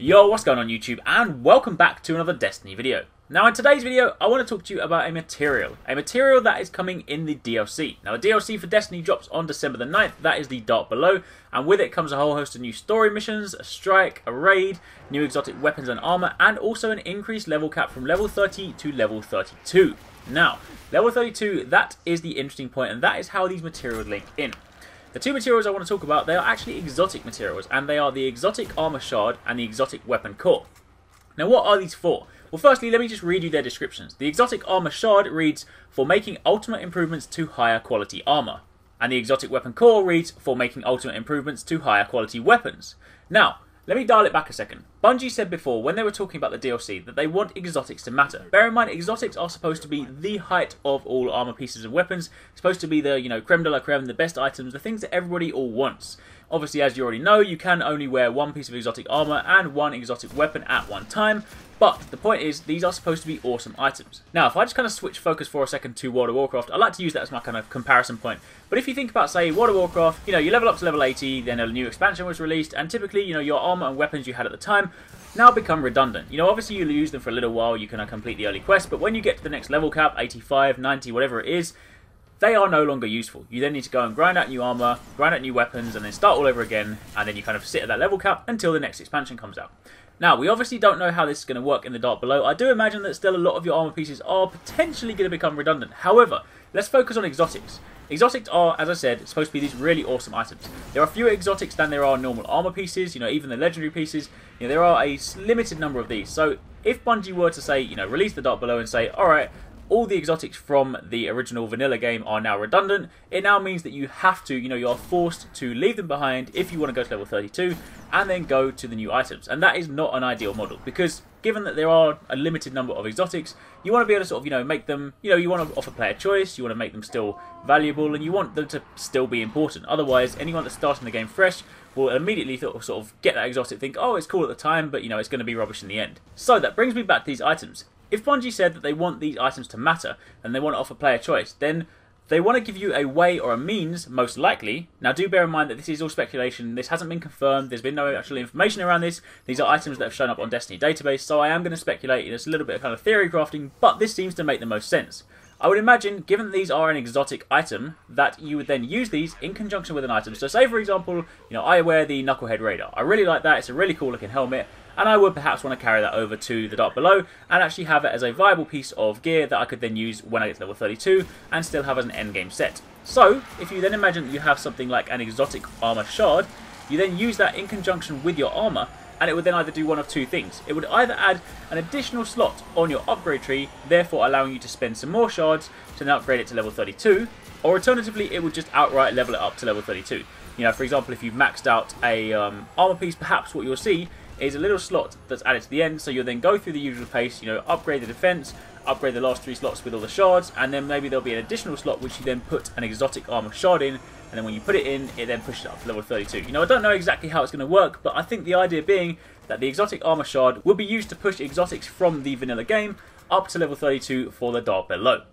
Yo, what's going on YouTube, and welcome back to another Destiny video. Now in today's video, I want to talk to you about a material that is coming in the DLC. Now the DLC for Destiny drops on December the 9th, that is the Dark Below, and with it comes a whole host of new story missions, a strike, a raid, new exotic weapons and armor, and also an increased level cap from level 30 to level 32. Now, level 32, that is the interesting point, and that is how these materials link in. The two materials I want to talk about, they are actually exotic materials, and they are the exotic armor shard and the exotic weapon core. Now what are these for? Well, firstly, let me just read you their descriptions. The exotic armor shard reads, for making ultimate improvements to higher quality armor. And the exotic weapon core reads, for making ultimate improvements to higher quality weapons. Now, let me dial it back a second. Bungie said before, when they were talking about the DLC, that they want exotics to matter. Bear in mind, exotics are supposed to be the height of all armor pieces and weapons. It's supposed to be the, creme de la creme, the best items, the things that everybody all wants. Obviously, as you already know, you can only wear one piece of exotic armor and one exotic weapon at one time. But the point is, these are supposed to be awesome items. Now, if I just kind of switch focus for a second to World of Warcraft, I like to use that as my kind of comparison point. But if you think about, say, World of Warcraft, you level up to level 80, then a new expansion was released, and typically, your armor and weapons you had at the time now become redundant. Obviously you'll use them for a little while, you can complete the early quest, but when you get to the next level cap, 85, 90, whatever it is, they are no longer useful. You then need to go and grind out new armor, grind out new weapons, and then start all over again, and then you kind of sit at that level cap until the next expansion comes out. Now, we obviously don't know how this is going to work in the Dark Below. I do imagine that still a lot of your armor pieces are potentially going to become redundant. However, let's focus on exotics. Exotics are, as I said, supposed to be these really awesome items. There are fewer exotics than there are normal armor pieces, even the legendary pieces. There are a limited number of these. So if Bungie were to say, release the Dark Below and say, alright, all the exotics from the original vanilla game are now redundant, it now means that you have to, you're forced to leave them behind if you want to go to level 32 and then go to the new items. And that is not an ideal model, because given that there are a limited number of exotics, you want to be able to sort of, make them, you want to offer player choice, you want to make them still valuable, and you want them to still be important. Otherwise, anyone that's starting the game fresh will immediately sort of get that exotic, think, oh, it's cool at the time, but, it's going to be rubbish in the end. So that brings me back to these items. If Bungie said that they want these items to matter, and they want to offer player choice, then they want to give you a way or a means, most likely. Now do bear in mind that this is all speculation, this hasn't been confirmed, there's been no actual information around this, these are items that have shown up on Destiny database, so I am going to speculate, it's a little bit of kind of theory crafting, but this seems to make the most sense. I would imagine, given that these are an exotic item, that you would then use these in conjunction with an item. So say for example, I wear the Knucklehead Radar, I really like that, it's a really cool looking helmet, and I would perhaps want to carry that over to the Dark Below and actually have it as a viable piece of gear that I could then use when I get to level 32 and still have as an endgame set. So, if you then imagine that you have something like an exotic armor shard, you then use that in conjunction with your armor, and it would then either do one of two things. It would either add an additional slot on your upgrade tree, therefore allowing you to spend some more shards to then upgrade it to level 32, or alternatively it would just outright level it up to level 32. For example, if you've maxed out a armor piece, perhaps what you'll see is a little slot that's added to the end, so you'll then go through the usual pace, upgrade the defense, upgrade the last 3 slots with all the shards, and then maybe there'll be an additional slot which you then put an exotic armor shard in, and then when you put it in, it then pushes it up to level 32. I don't know exactly how it's going to work, but I think the idea being that the exotic armor shard will be used to push exotics from the vanilla game up to level 32 for the Dark Below.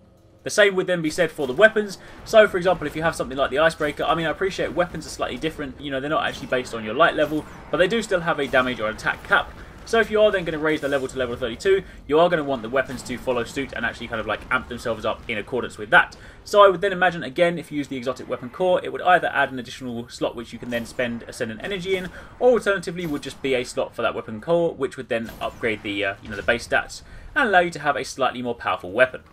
The same would then be said for the weapons. So, for example, if you have something like the Icebreaker, I appreciate weapons are slightly different. They're not actually based on your light level, but they do still have a damage or attack cap. So if you are then going to raise the level to level 32, you are going to want the weapons to follow suit and actually kind of like amp themselves up in accordance with that. So I would then imagine, again, if you use the exotic weapon core, it would either add an additional slot which you can then spend Ascendant Energy in, or alternatively would just be a slot for that weapon core, which would then upgrade the the base stats and allow you to have a slightly more powerful weapon.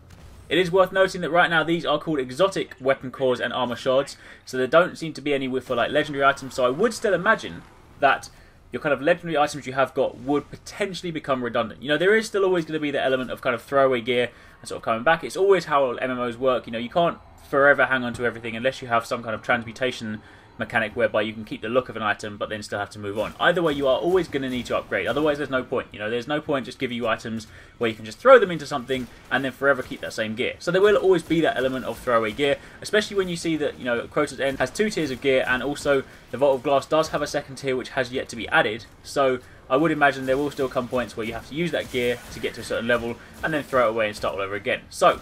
It is worth noting that right now these are called exotic weapon cores and armor shards, so there don't seem to be any for like legendary items, so I would still imagine that your kind of legendary items you have got would potentially become redundant. There is still always going to be the element of kind of throwaway gear and sort of coming back. It's always how MMOs work, you can't forever hang on to everything unless you have some kind of transmutation mechanic whereby you can keep the look of an item but then still have to move on. Either way, you are always going to need to upgrade, otherwise there's no point. There's no point just giving you items where you can just throw them into something and then forever keep that same gear. So there will always be that element of throwaway gear, especially when you see that Crota's End has 2 tiers of gear, and also the Vault of Glass does have a second tier which has yet to be added. So I would imagine there will still come points where you have to use that gear to get to a certain level and then throw it away and start all over again. So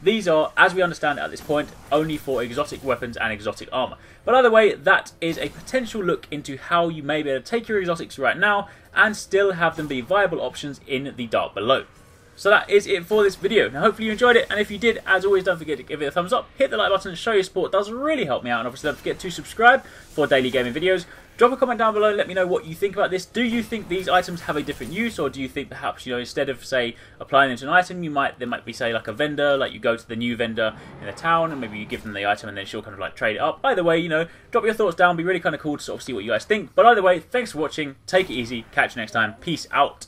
these are, as we understand at this point, only for exotic weapons and exotic armor. But either way, that is a potential look into how you may be able to take your exotics right now and still have them be viable options in the Dark Below. So that is it for this video. Now hopefully you enjoyed it, and if you did, as always, don't forget to give it a thumbs up, hit the like button and show your support. It does really help me out, and obviously don't forget to subscribe for daily gaming videos. Drop a comment down below, let me know what you think about this. Do you think these items have a different use, or do you think perhaps, you know, instead of, say, applying them to an item, there might be, say, like a vendor, like you go to the new vendor in the town, and maybe you give them the item and then she'll kind of like trade it up. Either way, you know, drop your thoughts down, be really kind of cool to sort of see what you guys think. But either way, thanks for watching, take it easy, catch you next time, peace out.